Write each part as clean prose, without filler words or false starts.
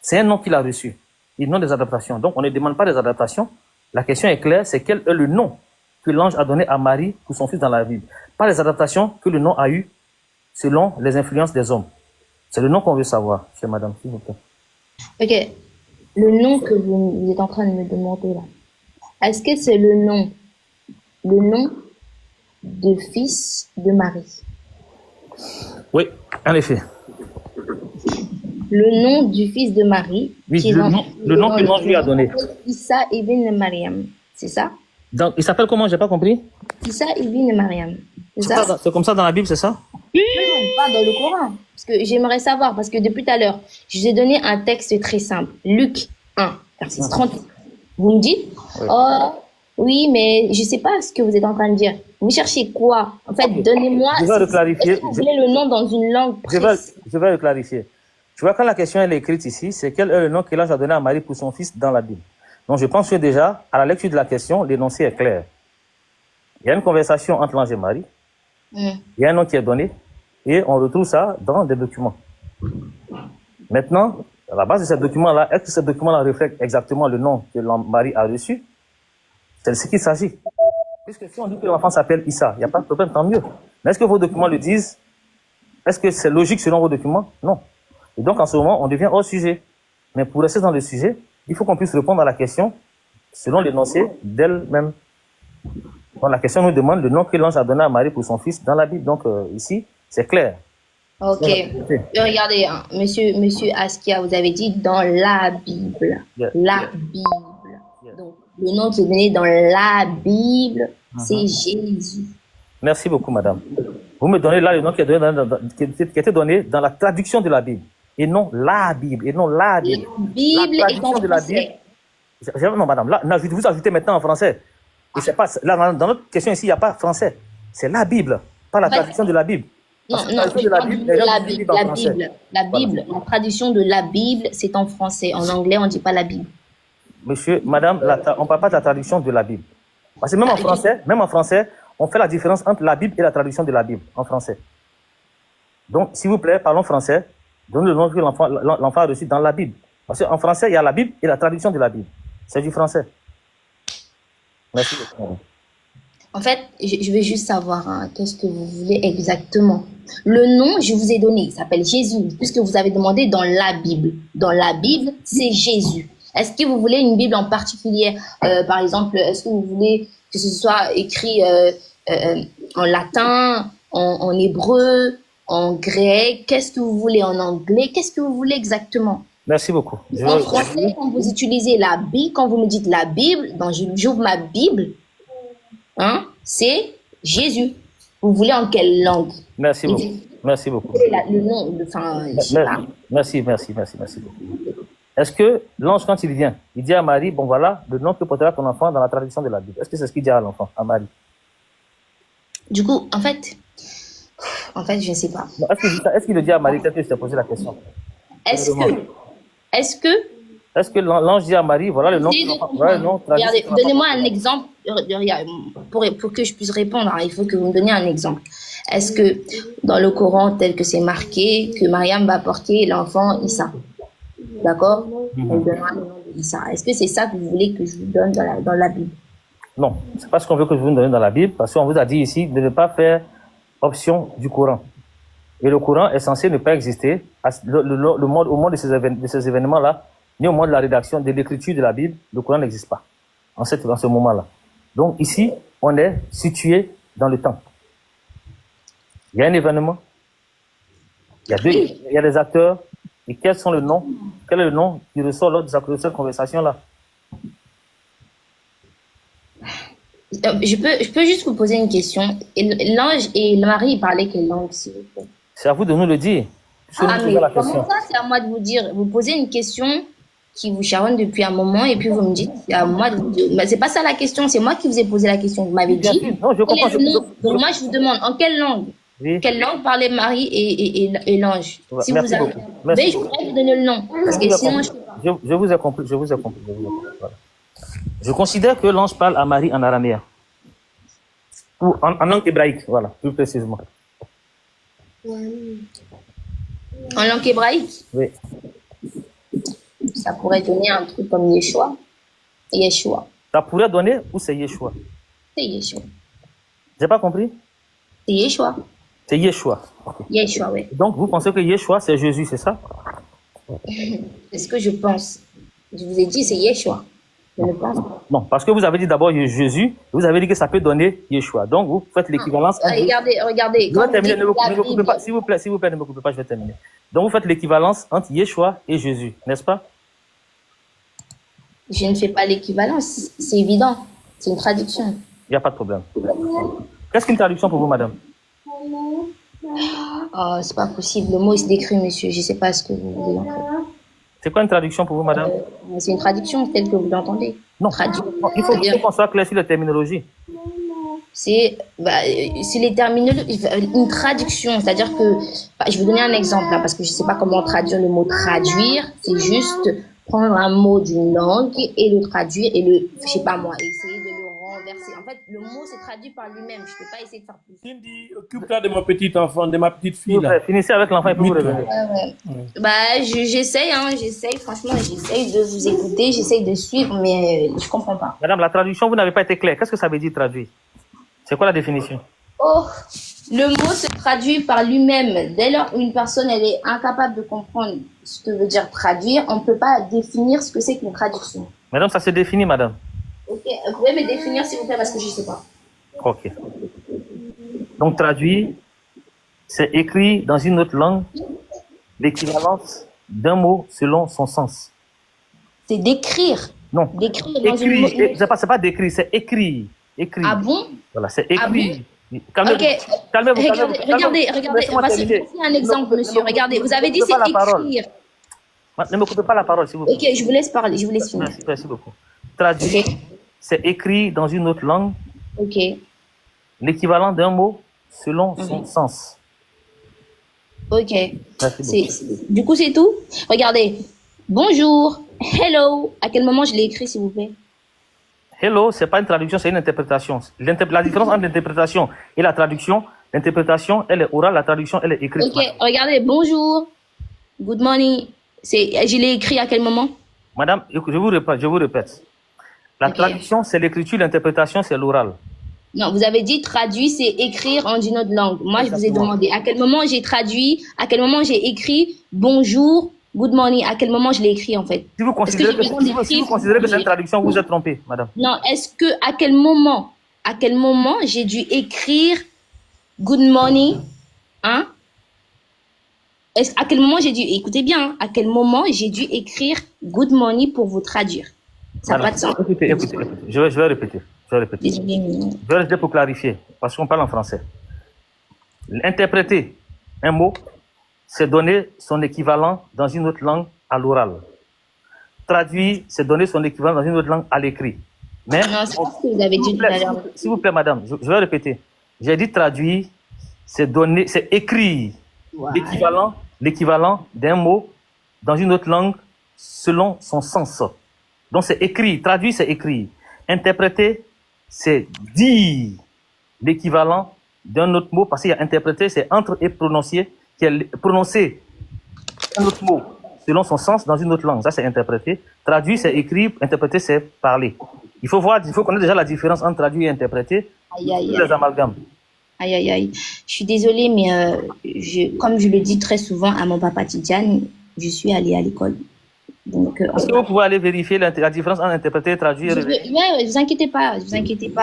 C'est un nom qu'il a reçu. Et non des adaptations. Donc, on ne demande pas des adaptations. La question est claire, c'est quel est le nom que l'ange a donné à Marie pour son fils dans la Bible. Pas les adaptations que le nom a eu selon les influences des hommes. C'est le nom qu'on veut savoir, chère madame, s'il vous plaît. Ok. Le nom que vous êtes en train de me demander là, est-ce que c'est le nom de fils de Marie? Oui, en effet. Le nom du fils de Marie, Oui, le nom que l'ange lui a donné. Issa ibn Mariam, c'est ça? Donc, il s'appelle comment? J'ai pas compris. Issa ibn Mariam, c'est ça? C'est comme ça dans la Bible, c'est ça? Non, pas dans le Coran. Parce que j'aimerais savoir, parce que depuis tout à l'heure, je vous ai donné un texte très simple. Luc 1, verset 30. Vous me dites, oh, oui, mais je sais pas ce que vous êtes en train de dire. Vous cherchez quoi? En fait, donnez-moi. Je vais le clarifier. Est-ce que vous voulez le nom dans une langue précise? Je vais le clarifier. Tu vois, quand la question elle est écrite ici, c'est quel est le nom que l'ange a donné à Marie pour son fils dans la Bible. Donc, je pense que déjà, à la lecture de la question, l'énoncé est clair. Il y a une conversation entre l'ange et Marie. Il y a un nom qui est donné. Et on retrouve ça dans des documents. Maintenant, à la base de ces documents-là, est-ce que ces documents-là reflètent exactement le nom que Marie a reçu? C'est de ce qu'il s'agit. Puisque si on dit que l'enfant s'appelle Issa, il n'y a pas de problème, tant mieux. Mais est-ce que vos documents le disent? Est-ce que c'est logique selon vos documents? Non. Et donc, en ce moment, on devient hors sujet. Mais pour rester dans le sujet, il faut qu'on puisse répondre à la question selon l'énoncé d'elle-même. Donc, la question nous demande le nom que l'ange a donné à Marie pour son fils dans la Bible. Donc, ici, c'est clair. Ok. Regardez, hein, monsieur Askia, vous avez dit dans la Bible. La Bible. Donc, le nom qui est donné dans la Bible, c'est Jésus. Merci beaucoup, madame. Vous me donnez là le nom qui était donné dans la traduction de la Bible. Et non la Bible. Et non la Bible. La Bible la est en traduction de la Bible. Non, madame, là, vous ajoutez maintenant en français. Et c'est pas, là, dans notre question ici, il n'y a pas français. C'est la Bible, pas la traduction de la Bible. Non, la traduction de la Bible, c'est en français. En anglais, on ne dit pas la Bible. Monsieur, madame, on ne parle pas de la traduction de la Bible. Parce que même en français, on fait la différence entre la Bible et la traduction de la Bible, en français. Donc, s'il vous plaît, parlons français. Donnez le nom que l'enfant a reçu dans la Bible. Parce qu'en français, il y a la Bible et la traduction de la Bible. C'est du français. Merci beaucoup. En fait, je vais juste savoir qu'est-ce que vous voulez exactement. Le nom, je vous ai donné, il s'appelle Jésus, puisque vous avez demandé dans la Bible. Dans la Bible, c'est Jésus. Est-ce que vous voulez une Bible en particulier? Par exemple, est-ce que vous voulez que ce soit écrit en latin, en hébreu, en grec? Qu'est-ce que vous voulez en anglais? Qu'est-ce que vous voulez exactement? Merci beaucoup. En français, quand vous utilisez la Bible, quand vous me dites la Bible, j'ouvre ma Bible, hein, c'est Jésus. Vous voulez en quelle langue? Merci beaucoup. Merci beaucoup. Le nom, merci beaucoup. Est-ce que l'ange, quand il vient, il dit à Marie, bon voilà, le nom que portera ton enfant dans la traduction de la Bible. Est-ce que c'est ce qu'il dit à l'enfant, à Marie? Du coup, en fait, je ne sais pas. Est-ce qu'il le dit à Marie? Peut-être que je t'ai posé la question. Est-ce que l'ange dit à Marie, voilà le nom que l'enfant, voilà le nom. Regardez, donnez-moi un exemple. Pour que je puisse répondre, il faut que vous me donniez un exemple. Est-ce que dans le Coran, tel que c'est marqué, que Mariam va porter l'enfant Issa? D'accord? Elle donnera le nom d'Issa. Est-ce que c'est ça que vous voulez que je vous donne dans la Bible? Non, c'est pas ce qu'on veut que je vous donne dans la Bible, parce qu'on vous a dit ici de ne pas faire option du Coran. Et le Coran est censé ne pas exister au moment de ces événements-là, ni au moment de la rédaction, de l'écriture de la Bible. Le Coran n'existe pas en ce moment-là. Donc ici, on est situé dans le temps. Il y a un événement, il y a des acteurs, et quel est le nom qui ressort lors de cette conversation-là? Je peux juste vous poser une question. L'ange et Marie, ils parlaient quelle langue, s'il vous plaît? C'est à vous de nous le dire. Mais comment ça, c'est à moi de vous dire? Vous posez une question qui vous charonne depuis un moment et puis vous me dites, c'est à moi de vous dire. Mais c'est pas ça la question, c'est moi qui vous ai posé la question. Vous m'avez dit. Non, je comprends. Donc moi, je vous demande, en quelle langue? Oui. Quelle langue parlait Marie et l'ange? Si merci vous avez... beaucoup. Merci je voudrais vous donner le nom. Parce que sinon, je vous ai compris. Voilà. Je considère que l'ange parle à Marie en araméen. Ou en langue hébraïque, voilà, plus précisément. En langue hébraïque? Oui. Ça pourrait donner un truc comme Yeshua. Yeshua. Ça pourrait donner ou c'est Yeshua? C'est Yeshua. J'ai pas compris? C'est Yeshua. C'est Yeshua. Okay. Yeshua, oui. Donc, vous pensez que Yeshua, c'est Jésus, c'est ça? C'est ce que je pense. Je vous ai dit, c'est Yeshua. Je ne pense pas. Non, parce que vous avez dit d'abord Jésus, vous avez dit que ça peut donner Yeshua. Donc, vous faites l'équivalence. Regardez. Je vais terminer, ne me coupez pas, s'il vous plaît, ne me coupez pas, je vais terminer. Donc, vous faites l'équivalence entre Yeshua et Jésus, n'est-ce pas? Je ne fais pas l'équivalence, c'est évident. C'est une traduction. Il n'y a pas de problème. Qu'est-ce qu'une traduction pour vous, madame? Oh, c'est pas possible. Le mot il se décrit, monsieur. Je ne sais pas ce que vous voulez en fait. C'est quoi une traduction pour vous, madame? C'est une traduction telle que vous l'entendez. Non. Il faut qu'on soit clair sur la terminologie. C'est les terminologies. Une traduction, c'est-à-dire que. Je vais vous donner un exemple là, parce que je ne sais pas comment traduire le mot traduire. C'est juste prendre un mot d'une langue et le traduire et le, je sais pas moi, essayer de le renverser. En fait, le mot se traduit par lui-même. Je peux pas essayer de faire plus. Cindy, occupe-toi de mon petit enfant, de ma petite fille là. Finissez avec l'enfant et puis vous revenez. Bah, j'essaye, franchement, j'essaye de vous écouter, j'essaye de suivre, mais je comprends pas. Madame, la traduction, vous n'avez pas été claire. Qu'est-ce que ça veut dire traduire? C'est quoi la définition? Oh, le mot se traduit par lui-même. Dès lors où une personne elle est incapable de comprendre ce que veut dire traduire, on ne peut pas définir ce que c'est qu'une traduction. Madame, ça se définit, madame. Ok, vous pouvez me définir s'il vous plaît parce que je ne sais pas. Ok. Donc traduire, c'est écrit dans une autre langue l'équivalence d'un mot selon son sens. C'est d'écrire. Non. D'écrire dans écrit, une... c'est pas d'écrire, c'est écrit. Écrit. Ah bon? Voilà, c'est écrit. Ah bon? Calmez-vous. Ok. Calmez-vous. Regardez. Voici un exemple, monsieur. Regardez, vous avez dit c'est écrire. Ne me coupez pas la parole, s'il vous plaît. Ok, je vous laisse parler, je vous laisse finir. Merci beaucoup. Traduire, c'est écrit dans une autre langue. Ok. L'équivalent d'un mot selon son sens. Ok. Merci beaucoup. Du coup, c'est tout. Regardez. Bonjour. Hello. À quel moment je l'ai écrit, s'il vous plaît? Hello, c'est pas une traduction, c'est une interprétation. La différence entre l'interprétation et la traduction, l'interprétation, elle est orale, la traduction, elle est écrite. Ok, regardez, bonjour, good morning. Je l'ai écrit à quel moment? Madame, je vous répète. La traduction, c'est l'écriture, l'interprétation, c'est l'oral. Non, vous avez dit traduit, c'est écrire en une autre langue. Moi, je vous ai demandé à quel moment j'ai traduit, à quel moment j'ai écrit bonjour, good morning, à quel moment je l'ai écrit en fait. Si vous considérez que c'est une traduction, vous êtes trompé, madame. Non, est-ce que à quel moment j'ai dû écrire good morning, hein? À quel moment j'ai dû, écoutez bien, à quel moment j'ai dû écrire good morning pour vous traduire? Ça n'a pas de sens. Écoutez, je vais répéter. Désolé, Je vais répéter pour clarifier, parce qu'on parle en français. Interpréter un mot, c'est donner son équivalent dans une autre langue à l'oral. Traduire, c'est donner son équivalent dans une autre langue à l'écrit. Mais, non, c'est pas ce que vous avez dit tout à l'heure. S'il vous plaît, madame, je vais répéter. J'ai dit traduire, c'est écrire l'équivalent d'un mot dans une autre langue selon son sens. Donc c'est écrit, traduire c'est écrire. Interpréter, c'est dire l'équivalent d'un autre mot, parce qu'il y a interpréter, c'est entre et prononcer, qui est prononcer un autre mot selon son sens dans une autre langue. Ça c'est interpréter. Traduire c'est écrire, interpréter c'est parler. Il faut connaître déjà la différence entre traduire et interpréter. Les amalgames. Aïe. Je suis désolée, mais comme je le dis très souvent à mon papa Tidiane, je suis allée à l'école. Donc, est-ce que vous pouvez aller vérifier la différence entre interpréter et traduire? Oui, vous inquiétez pas.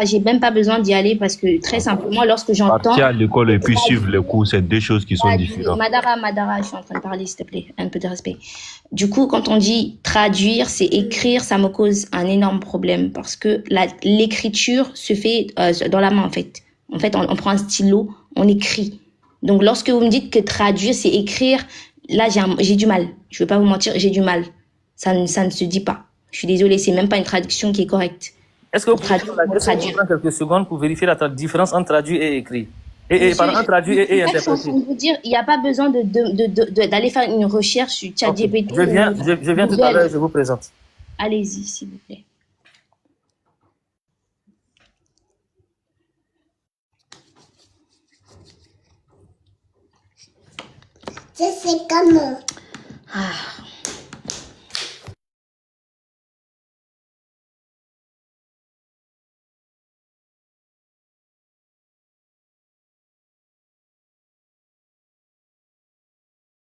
J'ai même pas besoin d'y aller parce que très simplement, lorsque j'entends... Partir à l'école et puis suivre les cours, c'est deux choses qui sont différentes. Madara, je suis en train de parler, s'il te plaît. Un peu de respect. Du coup, quand on dit traduire, c'est écrire, ça me cause un énorme problème parce que l'écriture se fait dans la main, en fait. En fait, on prend un stylo, on écrit. Donc, lorsque vous me dites que traduire, c'est écrire, là, j'ai du mal. Je ne vais pas vous mentir, j'ai du mal. Ça ne se dit pas. Je suis désolée, c'est même pas une traduction qui est correcte. Est-ce que vous pouvez prendre quelques secondes pour vérifier la différence entre traduire et écrit? Entre traduire et interpréter. Je veux dire, il n'y a pas besoin d'aller faire une recherche sur ChatGPT. Je viens tout à l'heure, je vous présente. Allez-y, s'il vous plaît. C'est comme... Ah.